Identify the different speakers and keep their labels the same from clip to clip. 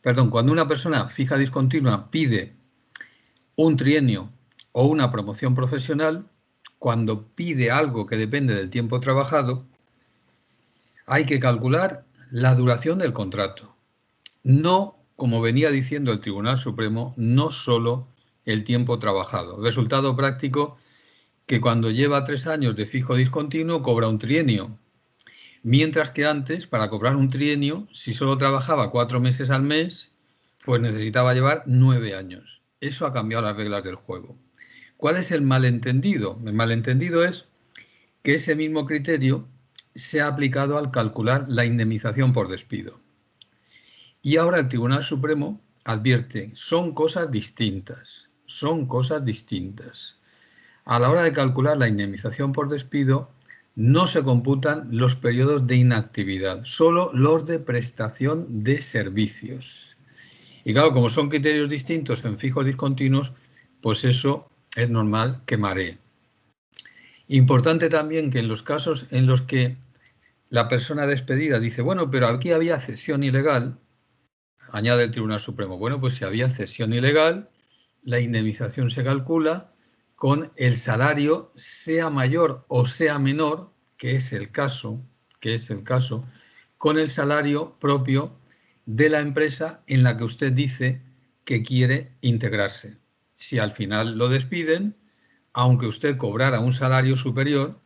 Speaker 1: perdón, cuando una persona fija discontinua pide un trienio o una promoción profesional, cuando pide algo que depende del tiempo trabajado, hay que calcular la duración del contrato. No, como venía diciendo el Tribunal Supremo, no solo el tiempo trabajado. Resultado práctico que cuando lleva 3 años de fijo discontinuo cobra un trienio. Mientras que antes, para cobrar un trienio, si solo trabajaba 4 meses al mes, pues necesitaba llevar 9 años. Eso ha cambiado las reglas del juego. ¿Cuál es el malentendido? El malentendido es que ese mismo criterio se ha aplicado al calcular la indemnización por despido. Y ahora el Tribunal Supremo advierte, son cosas distintas, son cosas distintas. A la hora de calcular la indemnización por despido, no se computan los periodos de inactividad, solo los de prestación de servicios. Y claro, como son criterios distintos en fijos discontinuos, pues eso es normal que maree. Importante también que en los casos en los que la persona despedida dice, bueno, pero aquí había cesión ilegal, añade el Tribunal Supremo, bueno, pues si había cesión ilegal, la indemnización se calcula con el salario, sea mayor o sea menor, que es el caso, con el salario propio de la empresa en la que usted dice que quiere integrarse. Si al final lo despiden, aunque usted cobrara un salario superior,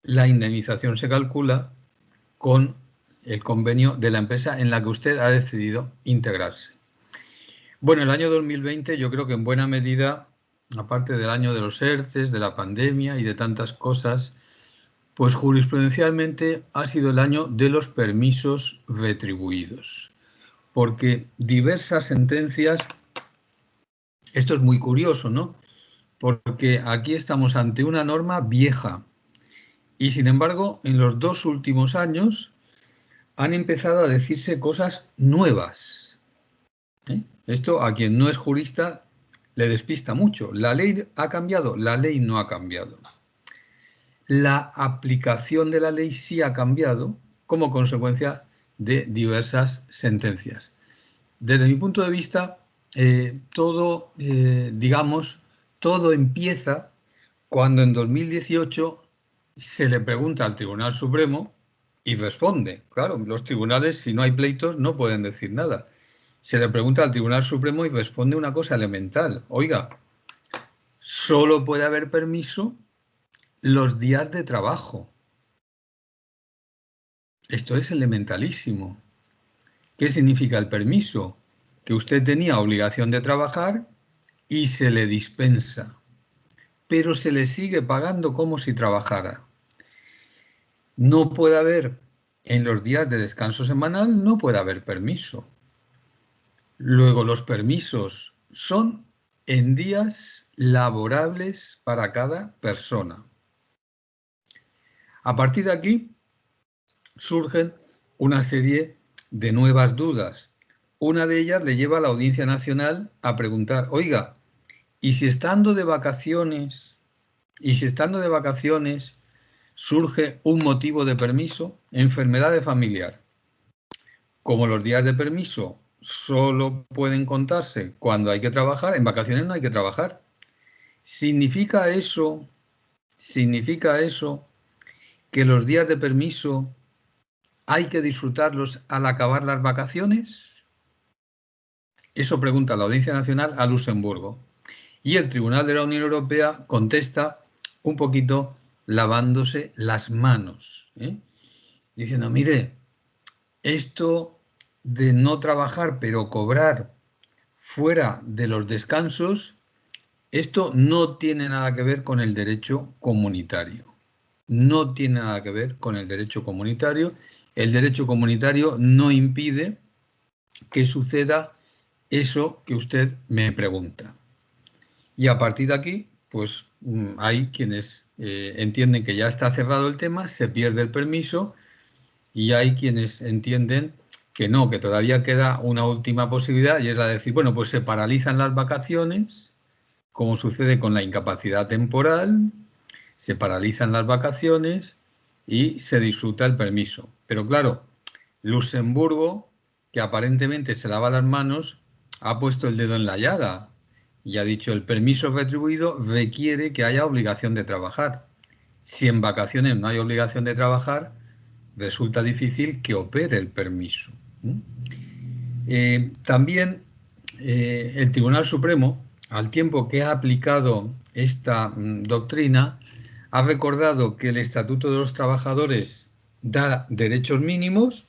Speaker 1: la indemnización se calcula con el convenio de la empresa en la que usted ha decidido integrarse. Bueno, el año 2020 yo creo que en buena medida, aparte del año de los ERTEs, de la pandemia y de tantas cosas, pues jurisprudencialmente ha sido el año de los permisos retribuidos. Porque diversas sentencias, esto es muy curioso, ¿no? Porque aquí estamos ante una norma vieja y sin embargo en los 2 últimos años han empezado a decirse cosas nuevas. Esto a quien no es jurista le despista mucho. La ley ha cambiado, la ley no ha cambiado. La aplicación de la ley sí ha cambiado como consecuencia de diversas sentencias. Desde mi punto de vista, todo empieza cuando en 2018 se le pregunta al Tribunal Supremo y responde. Claro, los tribunales, si no hay pleitos, no pueden decir nada. Se le pregunta al Tribunal Supremo y responde una cosa elemental. Oiga, solo puede haber permiso los días de trabajo. Esto es elementalísimo. ¿Qué significa el permiso? Que usted tenía obligación de trabajar y se le dispensa, pero se le sigue pagando como si trabajara. No puede haber, en los días de descanso semanal, no puede haber permiso. Luego, los permisos son en días laborables para cada persona. A partir de aquí surgen una serie de nuevas dudas. Una de ellas le lleva a la Audiencia Nacional a preguntar, oiga, ¿y si estando de vacaciones, surge un motivo de permiso, enfermedad familiar? Como los días de permiso solo pueden contarse cuando hay que trabajar, en vacaciones no hay que trabajar. ¿Significa eso que los días de permiso hay que disfrutarlos al acabar las vacaciones? Eso pregunta la Audiencia Nacional a Luxemburgo. Y el Tribunal de la Unión Europea contesta un poquito lavándose las manos, diciendo, mire, esto de no trabajar pero cobrar fuera de los descansos, esto no tiene nada que ver con el derecho comunitario. No tiene nada que ver con el derecho comunitario. El derecho comunitario no impide que suceda eso que usted me pregunta. Y a partir de aquí, pues hay quienes entienden que ya está cerrado el tema, se pierde el permiso, y hay quienes entienden que no, que todavía queda una última posibilidad, y es la de decir, bueno, pues se paralizan las vacaciones, como sucede con la incapacidad temporal, se paralizan las vacaciones y se disfruta el permiso. Pero claro, Luxemburgo que aparentemente se lava las manos, ha puesto el dedo en la llaga y ha dicho el permiso retribuido requiere que haya obligación de trabajar. Si en vacaciones no hay obligación de trabajar, resulta difícil que opere el permiso. También el Tribunal Supremo, al tiempo que ha aplicado esta doctrina, ha recordado que el Estatuto de los Trabajadores da derechos mínimos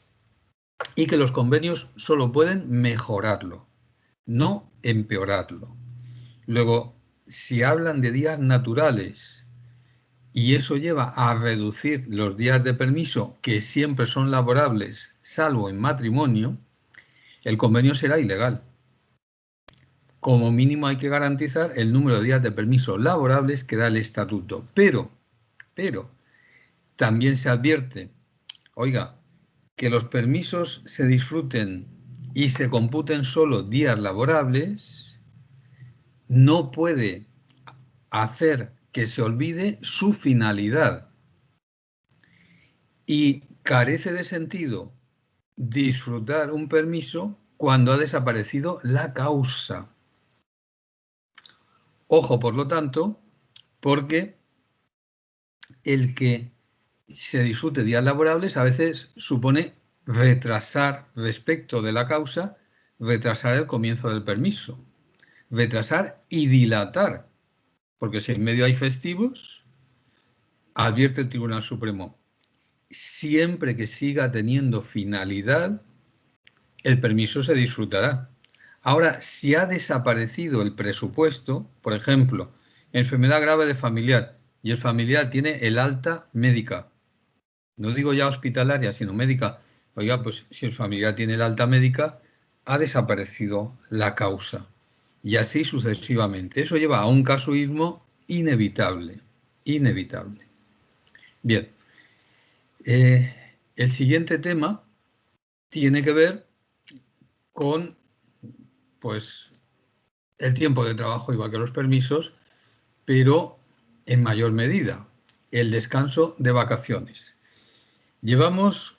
Speaker 1: y que los convenios solo pueden mejorarlo, no empeorarlo. Luego, si hablan de días naturales y eso lleva a reducir los días de permiso, que siempre son laborables, salvo en matrimonio, el convenio será ilegal. Como mínimo hay que garantizar el número de días de permiso laborables que da el estatuto. Pero, también se advierte, oiga, que los permisos se disfruten y se computen solo días laborables, no puede hacer que se olvide su finalidad. Y carece de sentido disfrutar un permiso cuando ha desaparecido la causa. Ojo, por lo tanto, porque el que se disfrute días laborables a veces supone retrasar respecto de la causa, retrasar el comienzo del permiso, retrasar y dilatar, porque si en medio hay festivos, advierte el Tribunal Supremo, siempre que siga teniendo finalidad, el permiso se disfrutará. Ahora, si ha desaparecido el presupuesto, por ejemplo, enfermedad grave de familiar, y el familiar tiene el alta médica, no digo ya hospitalaria, sino médica, oiga, pues si el familiar tiene el alta médica, ha desaparecido la causa. Y así sucesivamente. Eso lleva a un casuismo inevitable, inevitable. Bien, el siguiente tema tiene que ver con, pues, el tiempo de trabajo, igual que los permisos, pero en mayor medida, el descanso de vacaciones. Llevamos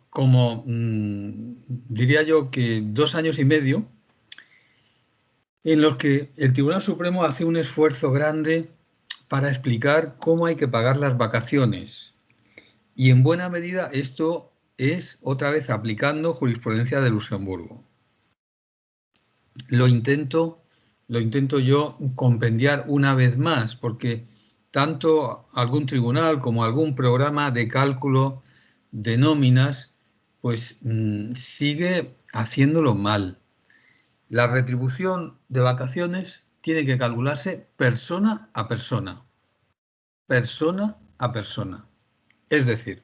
Speaker 1: como, diría yo, que 2 años y medio en los que el Tribunal Supremo hace un esfuerzo grande para explicar cómo hay que pagar las vacaciones. Y en buena medida esto es otra vez aplicando jurisprudencia de Luxemburgo. Lo intento yo compendiar una vez más, porque tanto algún tribunal como algún programa de cálculo de nóminas, pues sigue haciéndolo mal. La retribución de vacaciones tiene que calcularse persona a persona. Persona a persona. Es decir,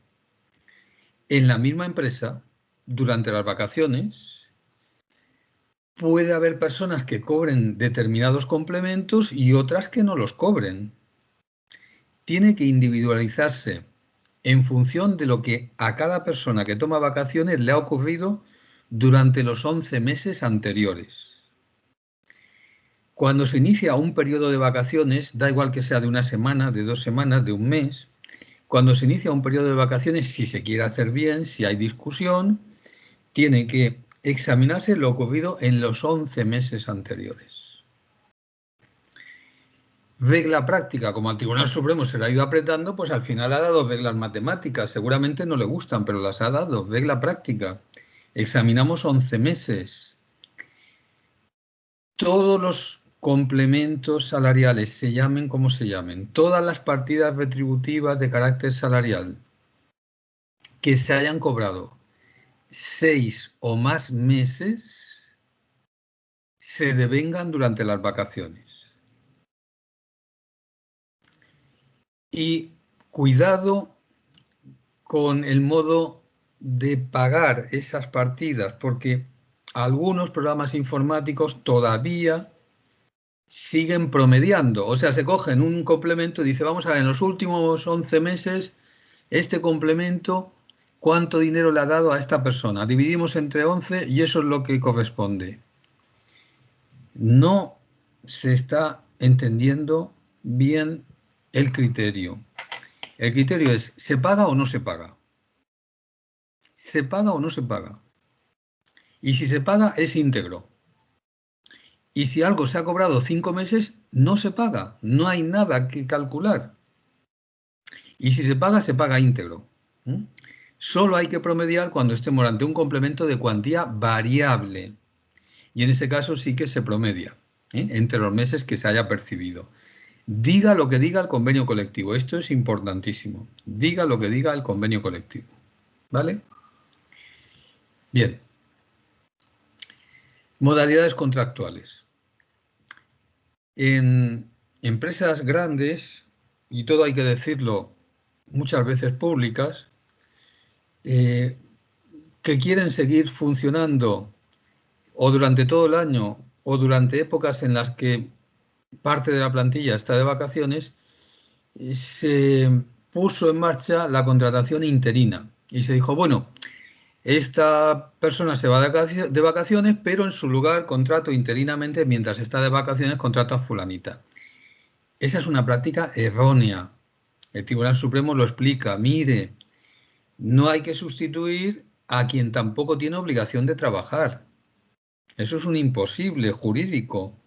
Speaker 1: en la misma empresa, durante las vacaciones, puede haber personas que cobren determinados complementos y otras que no los cobren. Tiene que individualizarse en función de lo que a cada persona que toma vacaciones le ha ocurrido durante los 11 meses anteriores. Cuando se inicia un periodo de vacaciones, da igual que sea de una semana, de 2 semanas, de un mes, cuando se inicia un periodo de vacaciones, si se quiere hacer bien, si hay discusión, tiene que examinarse lo ocurrido en los 11 meses anteriores. Regla práctica, como al Tribunal Supremo se le ha ido apretando, pues al final ha dado reglas matemáticas. Seguramente no le gustan, pero las ha dado. Regla práctica. Examinamos 11 meses. Todos los complementos salariales, se llamen como se llamen, todas las partidas retributivas de carácter salarial que se hayan cobrado 6 o más meses, se devengan durante las vacaciones. Y cuidado con el modo de pagar esas partidas, porque algunos programas informáticos todavía siguen promediando. O sea, se cogen un complemento y dice, vamos a ver, en los últimos 11 meses, este complemento, ¿cuánto dinero le ha dado a esta persona? Dividimos entre 11 y eso es lo que corresponde. No se está entendiendo bien el criterio. El criterio es, ¿se paga o no se paga? ¿Se paga o no se paga? Y si se paga, es íntegro. Y si algo se ha cobrado 5 meses, no se paga. No hay nada que calcular. Y si se paga íntegro. Solo hay que promediar cuando estemos ante un complemento de cuantía variable. Y en ese caso sí que se promedia entre los meses que se haya percibido. Diga lo que diga el convenio colectivo. Esto es importantísimo. Diga lo que diga el convenio colectivo. ¿Vale? Bien. Modalidades contractuales. En empresas grandes, y todo hay que decirlo, muchas veces públicas, que quieren seguir funcionando o durante todo el año o durante épocas en las que parte de la plantilla está de vacaciones, se puso en marcha la contratación interina y se dijo, bueno, esta persona se va de vacaciones, pero en su lugar contrato interinamente, mientras está de vacaciones, contrato a fulanita. Esa es una práctica errónea. El Tribunal Supremo lo explica. Mire, no hay que sustituir a quien tampoco tiene obligación de trabajar. Eso es un imposible jurídico.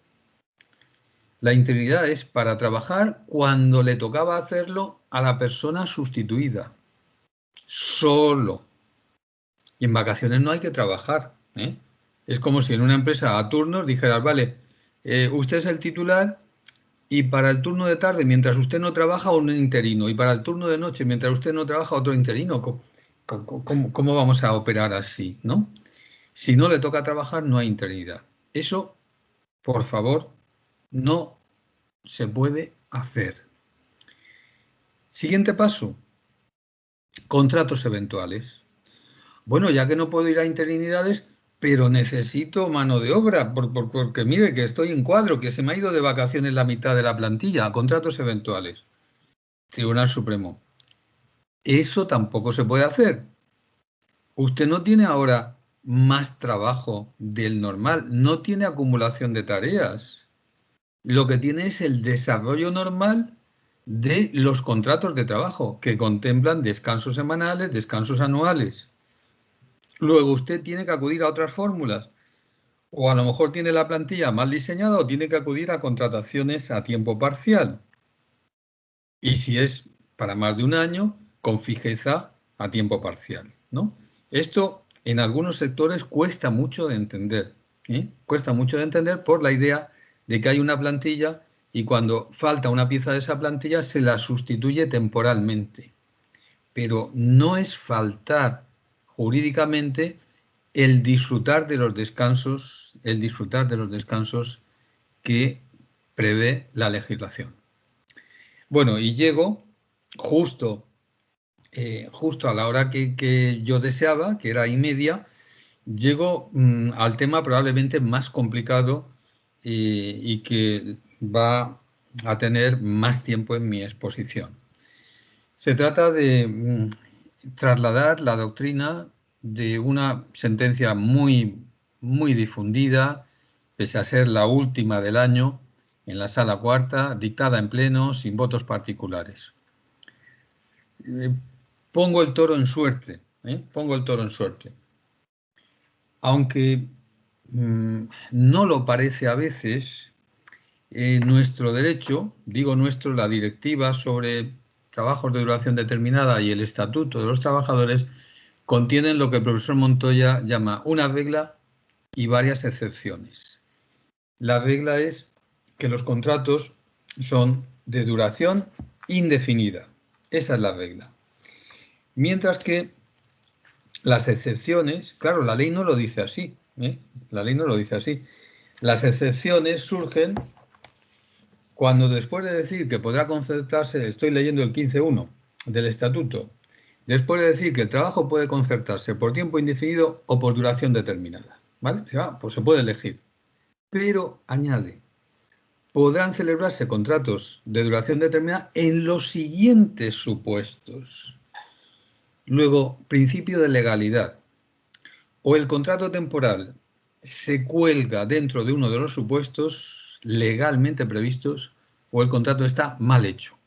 Speaker 1: La interinidad es para trabajar cuando le tocaba hacerlo a la persona sustituida. Solo. Y en vacaciones no hay que trabajar. Es como si en una empresa a turnos dijeras, vale, usted es el titular y para el turno de tarde, mientras usted no trabaja, un interino. Y para el turno de noche, mientras usted no trabaja, otro interino. ¿Cómo vamos a operar así, no? Si no le toca trabajar, no hay interinidad. Eso, por favor, no se puede hacer. Siguiente paso, contratos eventuales. Bueno, ya que no puedo ir a interinidades, pero necesito mano de obra, porque mire que estoy en cuadro, que se me ha ido de vacaciones la mitad de la plantilla, contratos eventuales. Tribunal Supremo. Eso tampoco se puede hacer. Usted no tiene ahora más trabajo del normal, no tiene acumulación de tareas. Lo que tiene es el desarrollo normal de los contratos de trabajo, que contemplan descansos semanales, descansos anuales. Luego usted tiene que acudir a otras fórmulas, o a lo mejor tiene la plantilla mal diseñada o tiene que acudir a contrataciones a tiempo parcial. Y si es para más de un año, con fijeza a tiempo parcial, ¿no? Esto en algunos sectores cuesta mucho de entender. Cuesta mucho de entender por la idea de que hay una plantilla y cuando falta una pieza de esa plantilla se la sustituye temporalmente. Pero no es faltar jurídicamente el disfrutar de los descansos, que prevé la legislación. Bueno, y llego justo a la hora que yo deseaba, que era 1:30, llego al tema probablemente más complicado y que va a tener más tiempo en mi exposición. Se trata de trasladar la doctrina de una sentencia muy, muy difundida, pese a ser la última del año, en la Sala Cuarta, dictada en pleno, sin votos particulares. Pongo el toro en suerte, pongo el toro en suerte. Aunque no lo parece a veces, nuestro derecho, digo nuestro, la directiva sobre trabajos de duración determinada y el Estatuto de los Trabajadores, contienen lo que el profesor Montoya llama una regla y varias excepciones. La regla es que los contratos son de duración indefinida. Esa es la regla. Mientras que las excepciones, claro, la ley no lo dice así. La ley no lo dice así. Las excepciones surgen cuando después de decir que podrá concertarse, estoy leyendo el 15.1 del Estatuto, después de decir que el trabajo puede concertarse por tiempo indefinido o por duración determinada, ¿vale? Pues se puede elegir. Pero añade, podrán celebrarse contratos de duración determinada en los siguientes supuestos. Luego, principio de legalidad. O el contrato temporal se cuelga dentro de uno de los supuestos legalmente previstos o el contrato está mal hecho.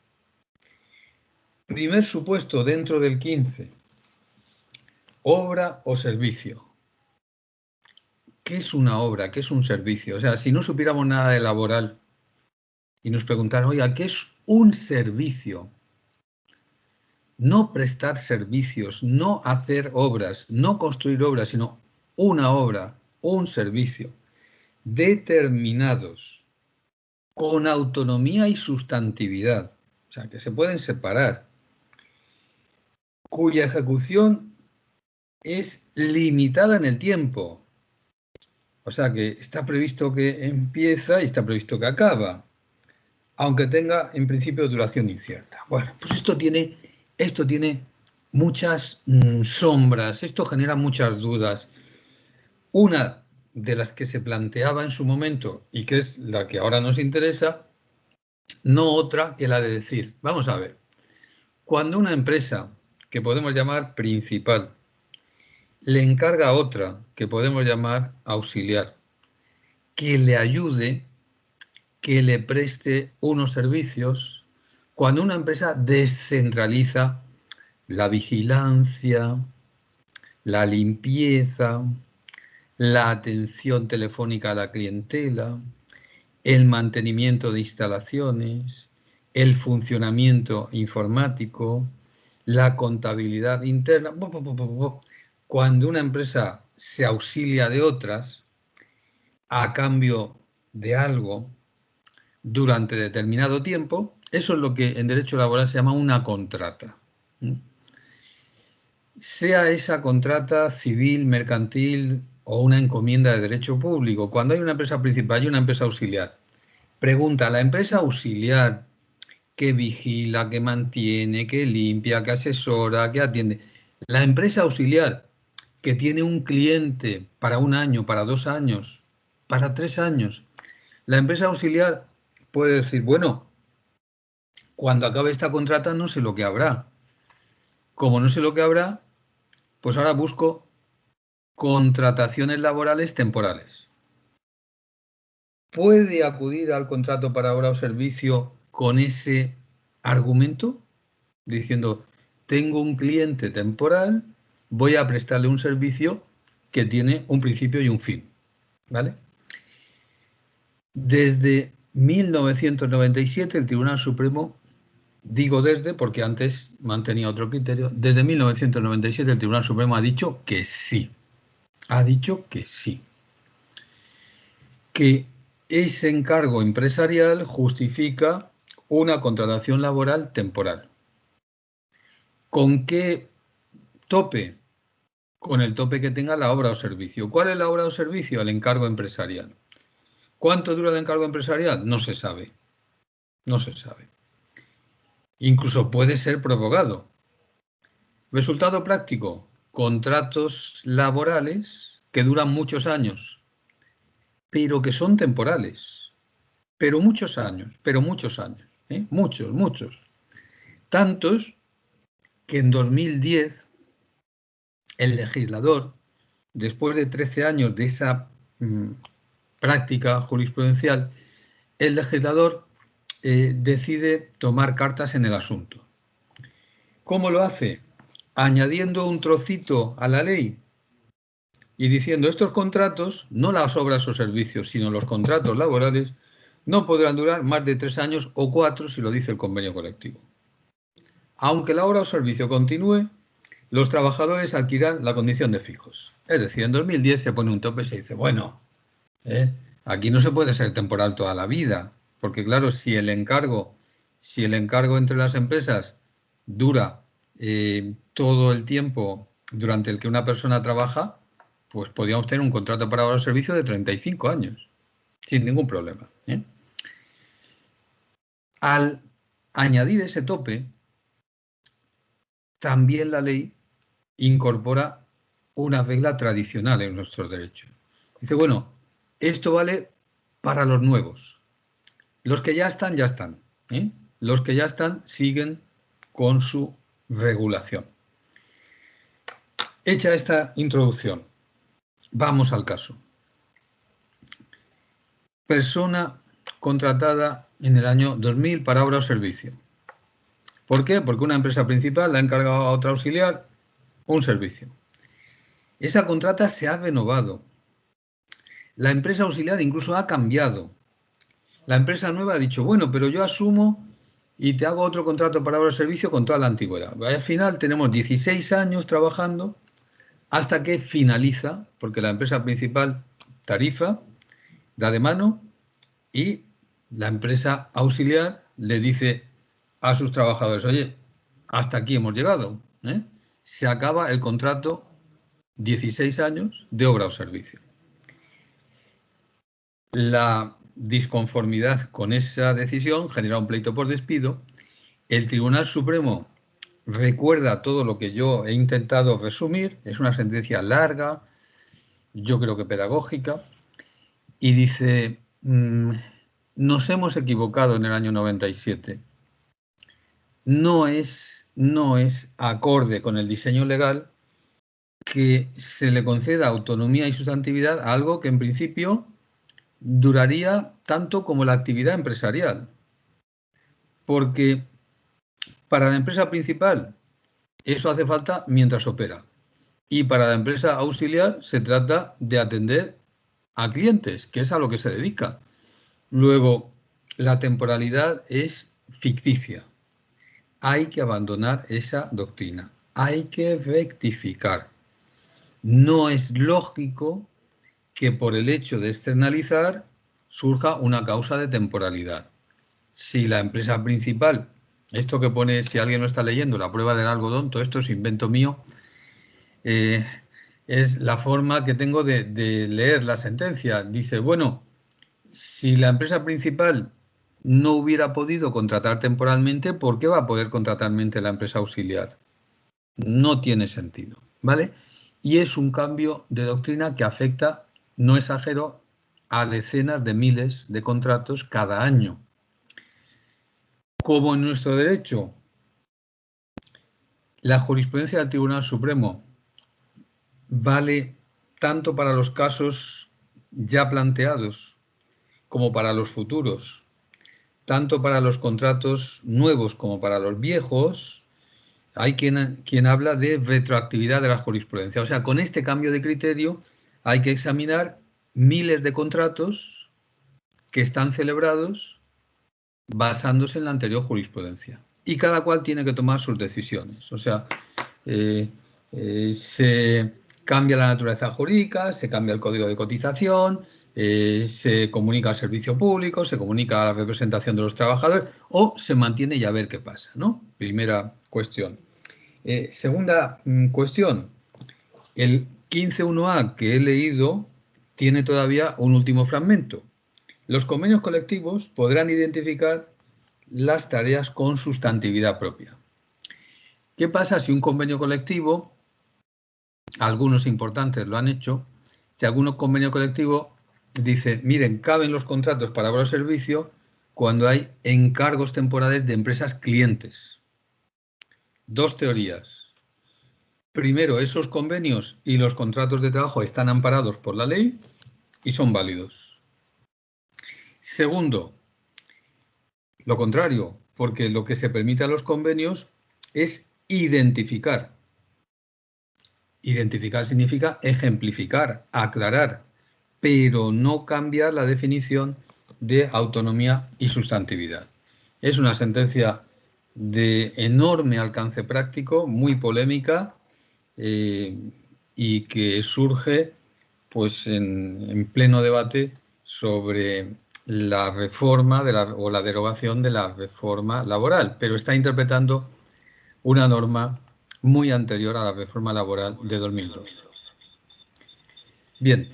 Speaker 1: Primer supuesto dentro del 15. Obra o servicio. ¿qué es una obra? ¿Qué es un servicio? O sea, si no supiéramos nada de laboral y nos preguntaran, oiga, ¿qué es un servicio? No prestar servicios, no hacer obras, no construir obras, sino una obra, un servicio, determinados, con autonomía y sustantividad, o sea, que se pueden separar, cuya ejecución es limitada en el tiempo. O sea, que está previsto que empieza y está previsto que acaba, aunque tenga en principio duración incierta. Bueno, pues esto tiene muchas sombras, esto genera muchas dudas. Una de las que se planteaba en su momento y que es la que ahora nos interesa, no otra que la de decir, vamos a ver, cuando una empresa que podemos llamar principal le encarga a otra que podemos llamar auxiliar, que le ayude, que le preste unos servicios, cuando una empresa descentraliza la vigilancia, la limpieza, la atención telefónica a la clientela, el mantenimiento de instalaciones, el funcionamiento informático, la contabilidad interna. Cuando una empresa se auxilia de otras a cambio de algo durante determinado tiempo, eso es lo que en derecho laboral se llama una contrata. Sea esa contrata civil, mercantil o una encomienda de derecho público, cuando hay una empresa principal y una empresa auxiliar, pregunta a la empresa auxiliar que vigila, que mantiene, que limpia, que asesora, que atiende. La empresa auxiliar que tiene un cliente para 1 año, para 2 años, para 3 años. La empresa auxiliar puede decir, bueno, cuando acabe esta contrata no sé lo que habrá. Como no sé lo que habrá, pues ahora busco contrataciones laborales temporales. ¿Puede acudir al contrato para obra o servicio con ese argumento? Diciendo, tengo un cliente temporal, voy a prestarle un servicio que tiene un principio y un fin. ¿Vale? Desde 1997 el Tribunal Supremo, digo desde porque antes mantenía otro criterio, desde 1997 el Tribunal Supremo ha dicho que sí. Ha dicho que sí. Que ese encargo empresarial justifica una contratación laboral temporal. ¿Con qué tope? Con el tope que tenga la obra o servicio. ¿Cuál es la obra o servicio? El encargo empresarial. ¿Cuánto dura el encargo empresarial? No se sabe. No se sabe. Incluso puede ser prorrogado. Resultado práctico, contratos laborales que duran muchos años, pero que son temporales. Pero muchos años, muchos, muchos. Tantos que en 2010 el legislador, después de 13 años de esa práctica jurisprudencial, el legislador decide tomar cartas en el asunto. ¿Cómo lo hace? Añadiendo un trocito a la ley y diciendo estos contratos, no las obras o servicios, sino los contratos laborales, no podrán durar más de 3 años o 4 si lo dice el convenio colectivo. Aunque la obra o servicio continúe, los trabajadores adquirirán la condición de fijos. Es decir, en 2010 se pone un tope y se dice, bueno, aquí no se puede ser temporal toda la vida, porque claro, si el encargo entre las empresas dura todo el tiempo durante el que una persona trabaja, pues podríamos tener un contrato para obra o servicio de 35 años, sin ningún problema. Al añadir ese tope, también la ley incorpora una regla tradicional en nuestros derechos. Dice, bueno, esto vale para los nuevos. Los que ya están, ya están. Los que ya están siguen con su regulación. Hecha esta introducción, vamos al caso. Persona contratada en el año 2000 para obra o servicio. ¿Por qué? Porque una empresa principal le ha encargado a otra auxiliar un servicio. Esa contrata se ha renovado. La empresa auxiliar incluso ha cambiado. La empresa nueva ha dicho, bueno, pero yo asumo y te hago otro contrato para obra de servicio con toda la antigüedad. Al final tenemos 16 años trabajando hasta que finaliza, porque la empresa principal tarifa, da de mano y la empresa auxiliar le dice a sus trabajadores, oye, hasta aquí hemos llegado, ¿eh? Se acaba el contrato 16 años de obra o servicio. La disconformidad con esa decisión genera un pleito por despido. El Tribunal Supremo recuerda todo lo que yo he intentado resumir, es una sentencia larga, yo creo que pedagógica, y dice, nos hemos equivocado en el año 97. No es acorde con el diseño legal que se le conceda autonomía y sustantividad a algo que en principio duraría tanto como la actividad empresarial. Porque para la empresa principal eso hace falta mientras opera. Y para la empresa auxiliar se trata de atender a clientes, que es a lo que se dedica. Luego, la temporalidad es ficticia. Hay que abandonar esa doctrina. Hay que rectificar. No es lógico que por el hecho de externalizar surja una causa de temporalidad. Si la empresa principal, esto que pone, si alguien no está leyendo, la prueba del algodón, todo esto es invento mío, es la forma que tengo de leer la sentencia. Dice, bueno, si la empresa principal no hubiera podido contratar temporalmente, ¿por qué va a poder contratar la empresa auxiliar? No tiene sentido, ¿vale? Y es un cambio de doctrina que afecta, no exagero, a decenas de miles de contratos cada año. Como en nuestro derecho, la jurisprudencia del Tribunal Supremo vale tanto para los casos ya planteados como para los futuros, tanto para los contratos nuevos como para los viejos. Hay quien habla de retroactividad de la jurisprudencia. O sea, con este cambio de criterio hay que examinar miles de contratos que están celebrados basándose en la anterior jurisprudencia. Y cada cual tiene que tomar sus decisiones. O sea, se cambia la naturaleza jurídica, se cambia el código de cotización, se comunica al servicio público, se comunica a la representación de los trabajadores o se mantiene y a ver qué pasa, ¿no? Primera cuestión. Segunda cuestión, el 15.1a que he leído tiene todavía un último fragmento. Los convenios colectivos podrán identificar las tareas con sustantividad propia. ¿Qué pasa si un convenio colectivo, algunos importantes lo han hecho, si algún convenio colectivo dice, miren, caben los contratos para obra o servicio cuando hay encargos temporales de empresas clientes? Dos teorías. Primero, esos convenios y los contratos de trabajo están amparados por la ley y son válidos. Segundo, lo contrario, porque lo que se permite a los convenios es identificar. Identificar significa ejemplificar, aclarar, pero no cambiar la definición de autonomía y sustantividad. Es una sentencia de enorme alcance práctico, muy polémica, y que surge pues en pleno debate sobre la reforma o la derogación de la reforma laboral, pero está interpretando una norma muy anterior a la reforma laboral de 2012. Bien.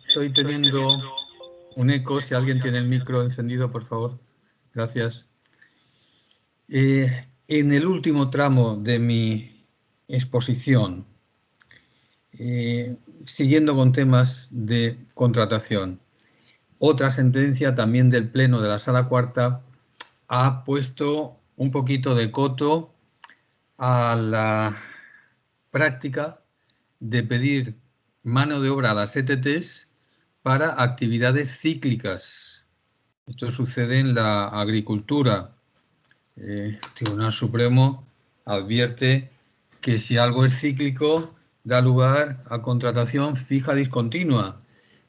Speaker 1: Estoy teniendo un eco. Si alguien tiene el micro encendido, por favor. Gracias. En el último tramo de mi exposición, siguiendo con temas de contratación, otra sentencia también del Pleno de la Sala Cuarta ha puesto un poquito de coto a la práctica de pedir mano de obra a las ETTs para actividades cíclicas. Esto sucede en la agricultura. El Tribunal Supremo advierte que si algo es cíclico da lugar a contratación fija discontinua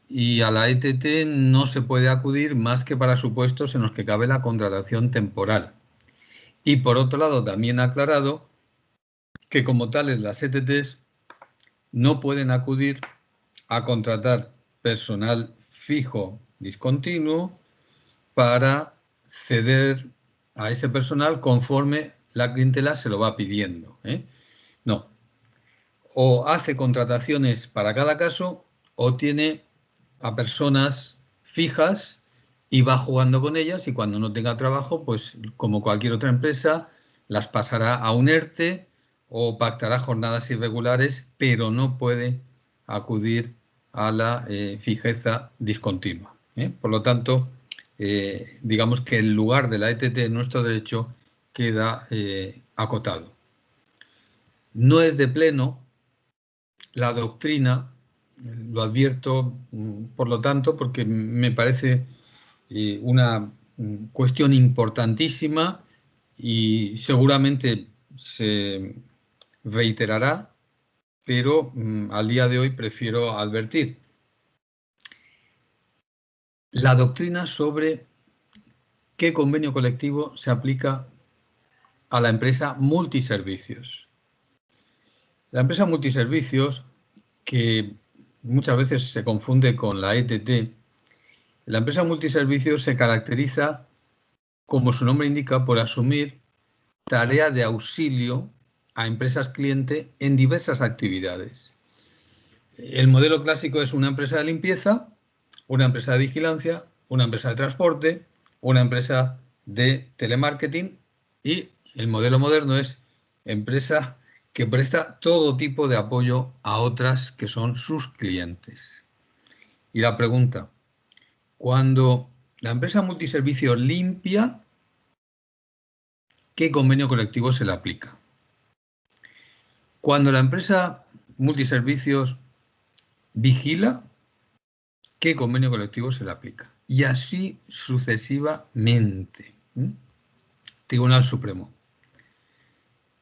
Speaker 1: y a la ETT no se puede acudir más que para supuestos en los que cabe la contratación temporal. Y por otro lado, también ha aclarado que como tales las ETTs no pueden acudir a contratar personal fijo discontinuo para ceder a ese personal conforme la clientela se lo va pidiendo, ¿eh? No. O hace contrataciones para cada caso o tiene a personas fijas y va jugando con ellas y cuando no tenga trabajo, pues como cualquier otra empresa, las pasará a un ERTE o pactará jornadas irregulares, pero no puede acudir a la fijeza discontinua, ¿eh? Por lo tanto, digamos que el lugar de la ETT en nuestro derecho queda acotado. No es de pleno la doctrina, lo advierto, por lo tanto, porque me parece una cuestión importantísima y seguramente se reiterará, pero al día de hoy prefiero advertir. La doctrina sobre qué convenio colectivo se aplica a la empresa multiservicios. La empresa multiservicios, que muchas veces se confunde con la ETT, la empresa multiservicios se caracteriza, como su nombre indica, por asumir tareas de auxilio a empresas cliente en diversas actividades. El modelo clásico es una empresa de limpieza, una empresa de vigilancia, una empresa de transporte, una empresa de telemarketing y el modelo moderno es empresa que presta todo tipo de apoyo a otras que son sus clientes. Y la pregunta, cuando la empresa multiservicio limpia, ¿qué convenio colectivo se le aplica? Cuando la empresa multiservicios vigila, ¿qué convenio colectivo se le aplica? Y así sucesivamente. Tribunal Supremo.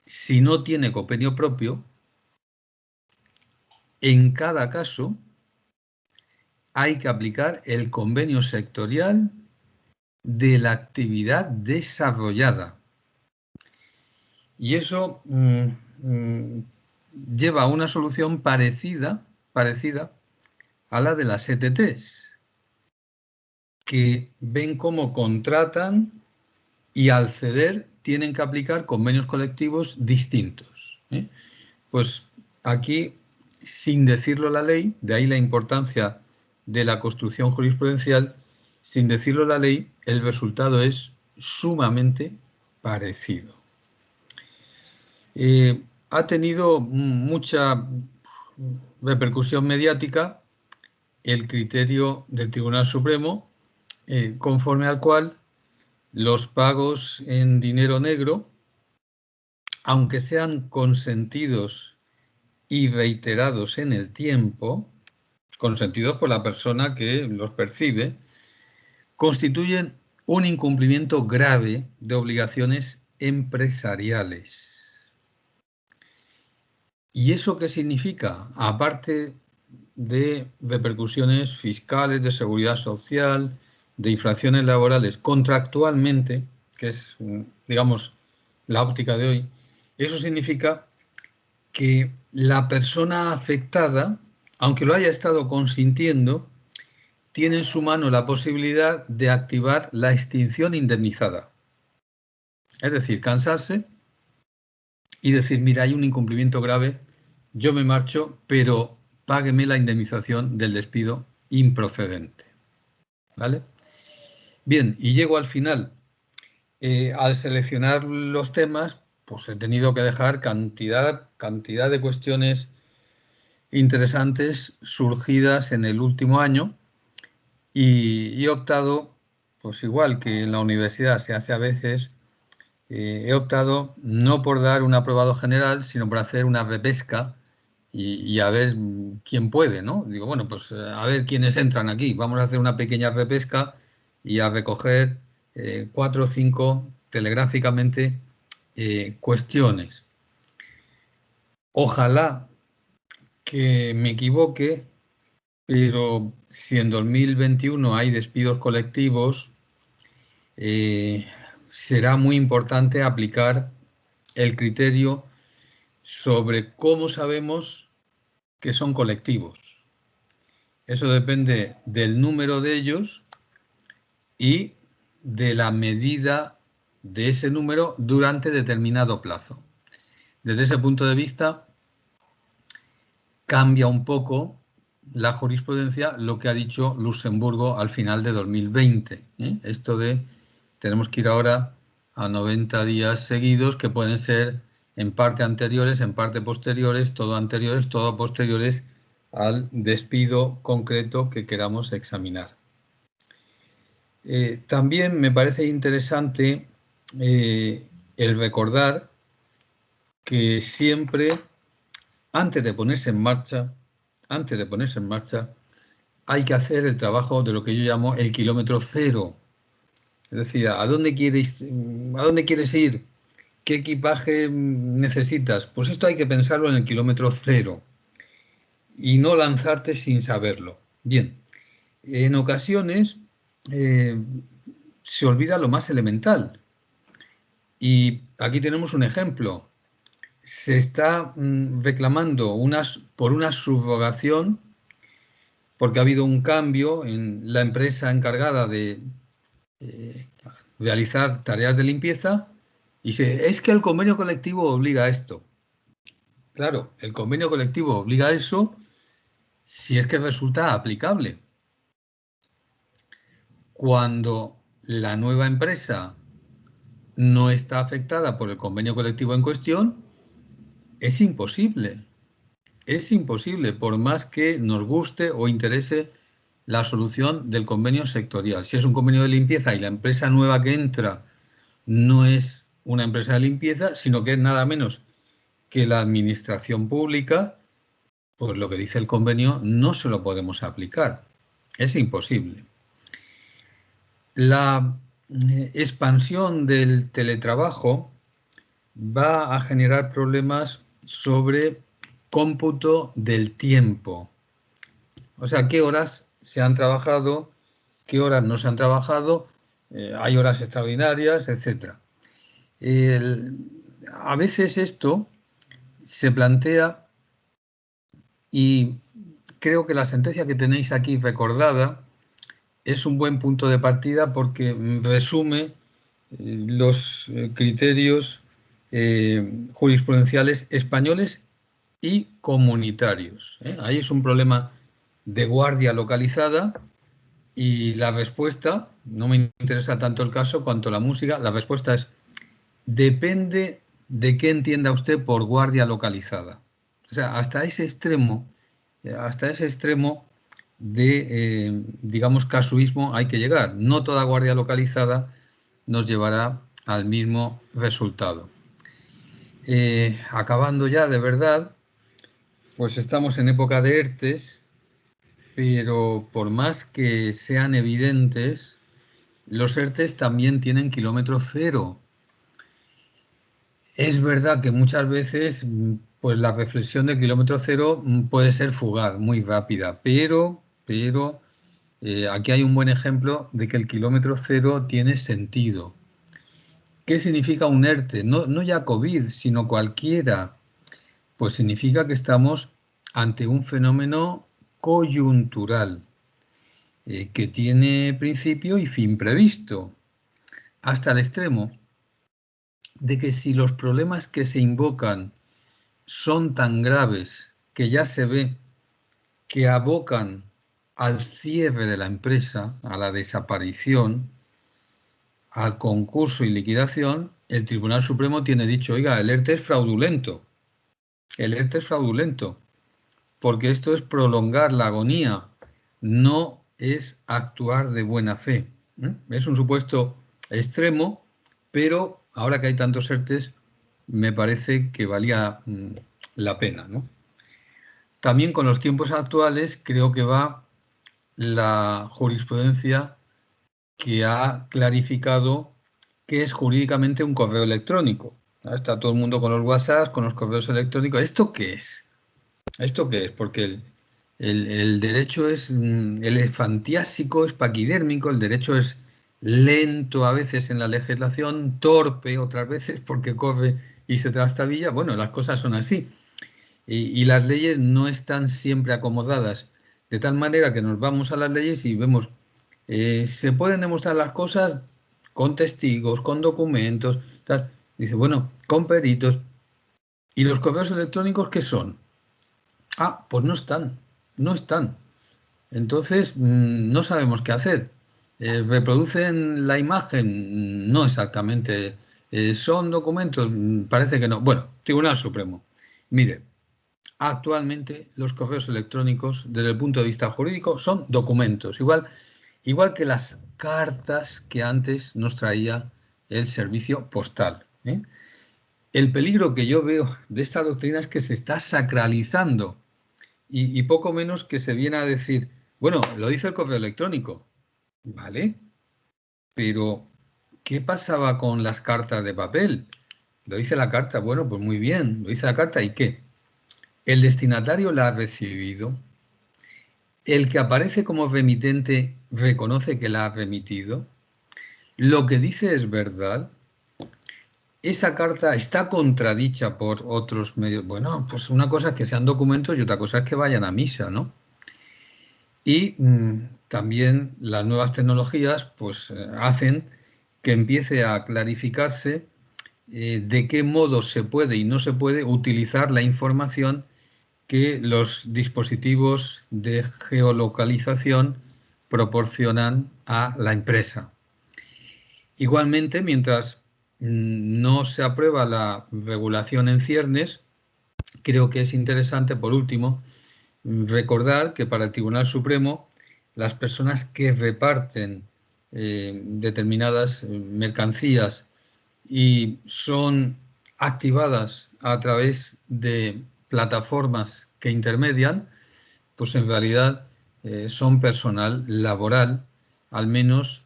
Speaker 1: Si no tiene convenio propio, en cada caso hay que aplicar el convenio sectorial de la actividad desarrollada. Y eso lleva a una solución parecida a la de las ETTs, que ven cómo contratan y al ceder tienen que aplicar convenios colectivos distintos, ¿eh? Pues aquí, sin decirlo la ley, de ahí la importancia de la construcción jurisprudencial, sin decirlo la ley, el resultado es sumamente parecido. Ha tenido mucha repercusión mediática el criterio del Tribunal Supremo, conforme al cual los pagos en dinero negro, aunque sean consentidos y reiterados en el tiempo, consentidos por la persona que los percibe, constituyen un incumplimiento grave de obligaciones empresariales. ¿Y eso qué significa? Aparte de repercusiones fiscales, de seguridad social, de infracciones laborales contractualmente, que es, digamos, la óptica de hoy, eso significa que la persona afectada, aunque lo haya estado consintiendo, tiene en su mano la posibilidad de activar la extinción indemnizada. Es decir, cansarse y decir, mira, hay un incumplimiento grave, yo me marcho, pero págueme la indemnización del despido improcedente. ¿Vale? Bien, y llego al final. Al seleccionar los temas, pues he tenido que dejar cantidad de cuestiones interesantes surgidas en el último año y he optado, pues igual que en la universidad se hace a veces, he optado no por dar un aprobado general, sino por hacer una repesca y a ver quién puede, ¿no? Digo, bueno, pues a ver quiénes entran aquí. Vamos a hacer una pequeña repesca y a recoger 4 o 5 telegráficamente cuestiones. Ojalá que me equivoque, pero si en 2021 hay despidos colectivos, será muy importante aplicar el criterio sobre cómo sabemos que son colectivos. Eso depende del número de ellos y de la medida de ese número durante determinado plazo. Desde ese punto de vista, cambia un poco la jurisprudencia lo que ha dicho Luxemburgo al final de 2020. Esto de tenemos que ir ahora a 90 días seguidos, que pueden ser en parte anteriores, en parte posteriores, todo posteriores al despido concreto que queramos examinar. También me parece interesante el recordar que siempre, antes de ponerse en marcha, hay que hacer el trabajo de lo que yo llamo el kilómetro cero. Es decir, ¿a dónde quieres ir? ¿Qué equipaje necesitas? Pues esto hay que pensarlo en el kilómetro cero y no lanzarte sin saberlo. Bien, en ocasiones se olvida lo más elemental. Y aquí tenemos un ejemplo. Se está reclamando por una subrogación porque ha habido un cambio en la empresa encargada de realizar tareas de limpieza y es que el convenio colectivo obliga a esto. Claro, el convenio colectivo obliga a eso si es que resulta aplicable. Cuando la nueva empresa no está afectada por el convenio colectivo en cuestión, es imposible. Es imposible, por más que nos guste o interese la solución del convenio sectorial. Si es un convenio de limpieza y la empresa nueva que entra no es una empresa de limpieza, sino que es nada menos que la administración pública, pues lo que dice el convenio no se lo podemos aplicar. Es imposible. La expansión del teletrabajo va a generar problemas sobre cómputo del tiempo. O sea, qué horas se han trabajado, qué horas no se han trabajado, hay horas extraordinarias, etc. A veces esto se plantea y creo que la sentencia que tenéis aquí recordada es un buen punto de partida porque resume los criterios jurisprudenciales españoles y comunitarios. Ahí es un problema de guardia localizada y la respuesta, no me interesa tanto el caso cuanto la música, la respuesta es depende de qué entienda usted por guardia localizada. O sea, hasta ese extremo de, digamos, casuismo hay que llegar. No toda guardia localizada nos llevará al mismo resultado. Acabando ya de verdad, pues estamos en época de ERTES, pero por más que sean evidentes, los ERTES también tienen kilómetro cero. Es verdad que muchas veces pues la reflexión del kilómetro cero puede ser fugaz, muy rápida, pero aquí hay un buen ejemplo de que el kilómetro cero tiene sentido. ¿Qué significa un ERTE? No ya COVID, sino cualquiera. Pues significa que estamos ante un fenómeno coyuntural que tiene principio y fin previsto, hasta el extremo de que si los problemas que se invocan son tan graves que ya se ve que abocan al cierre de la empresa, a la desaparición, al concurso y liquidación, el Tribunal Supremo tiene dicho, oiga, el ERTE es fraudulento. El ERTE es fraudulento, porque esto es prolongar la agonía, no es actuar de buena fe. Es un supuesto extremo, pero ahora que hay tantos ERTEs, me parece que valía la pena, ¿no? También con los tiempos actuales creo que va la jurisprudencia que ha clarificado qué es jurídicamente un correo electrónico. Está todo el mundo con los WhatsApp, con los correos electrónicos. ¿Esto qué es? ¿Esto qué es? Porque el derecho es elefantiásico, es paquidérmico, el derecho es lento a veces en la legislación, torpe otras veces porque corre y se trastabilla. Bueno, las cosas son así. Y las leyes no están siempre acomodadas, de tal manera que nos vamos a las leyes y vemos, se pueden demostrar las cosas con testigos, con documentos, tal. Dice, bueno, con peritos. ¿Y los correos electrónicos qué son? Ah, pues no están, no están. Entonces, no sabemos qué hacer. ¿Reproducen la imagen? No exactamente. ¿Son documentos? Parece que no. Bueno, Tribunal Supremo. Mire, actualmente los correos electrónicos, desde el punto de vista jurídico, son documentos, igual que las cartas que antes nos traía el servicio postal, ¿eh? El peligro que yo veo de esta doctrina es que se está sacralizando y poco menos que se viene a decir, bueno, lo dice el correo electrónico, ¿vale? Pero, ¿qué pasaba con las cartas de papel? Lo dice la carta, bueno, pues muy bien, lo dice la carta, ¿y qué? El destinatario la ha recibido, el que aparece como remitente reconoce que la ha remitido, lo que dice es verdad, esa carta está contradicha por otros medios. Bueno, pues una cosa es que sean documentos y otra cosa es que vayan a misa, ¿no? Y también las nuevas tecnologías pues hacen que empiece a clarificarse de qué modo se puede y no se puede utilizar la información que los dispositivos de geolocalización proporcionan a la empresa. Igualmente, mientras no se aprueba la regulación en ciernes, creo que es interesante, por último, recordar que para el Tribunal Supremo las personas que reparten determinadas mercancías y son activadas a través de plataformas que intermedian, pues en realidad son personal laboral, al menos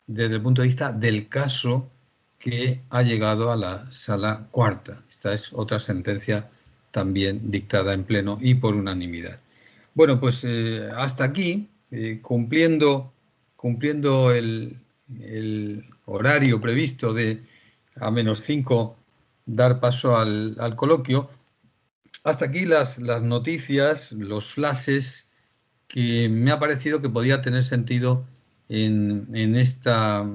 Speaker 1: desde el punto de vista del caso que ha llegado a la sala cuarta. Esta es otra sentencia también dictada en pleno y por unanimidad. Bueno, pues hasta aquí, cumpliendo el horario previsto de a -5 dar paso al coloquio. Hasta aquí las noticias, los flashes que me ha parecido que podía tener sentido en esta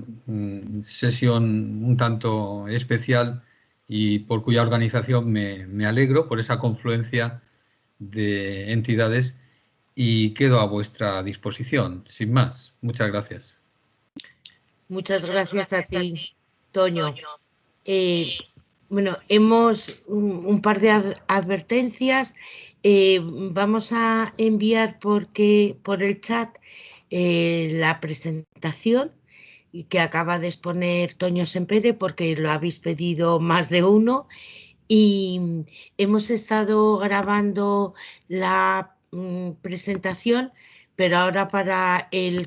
Speaker 1: sesión un tanto especial y por cuya organización me alegro por esa confluencia de entidades y quedo a vuestra disposición. Sin más, muchas gracias.
Speaker 2: Muchas gracias a ti, Toño. Bueno, hemos un par de advertencias. Vamos a enviar por el chat la presentación que acaba de exponer Toño Sempere, porque lo habéis pedido más de uno. Y hemos estado grabando la presentación, pero ahora para el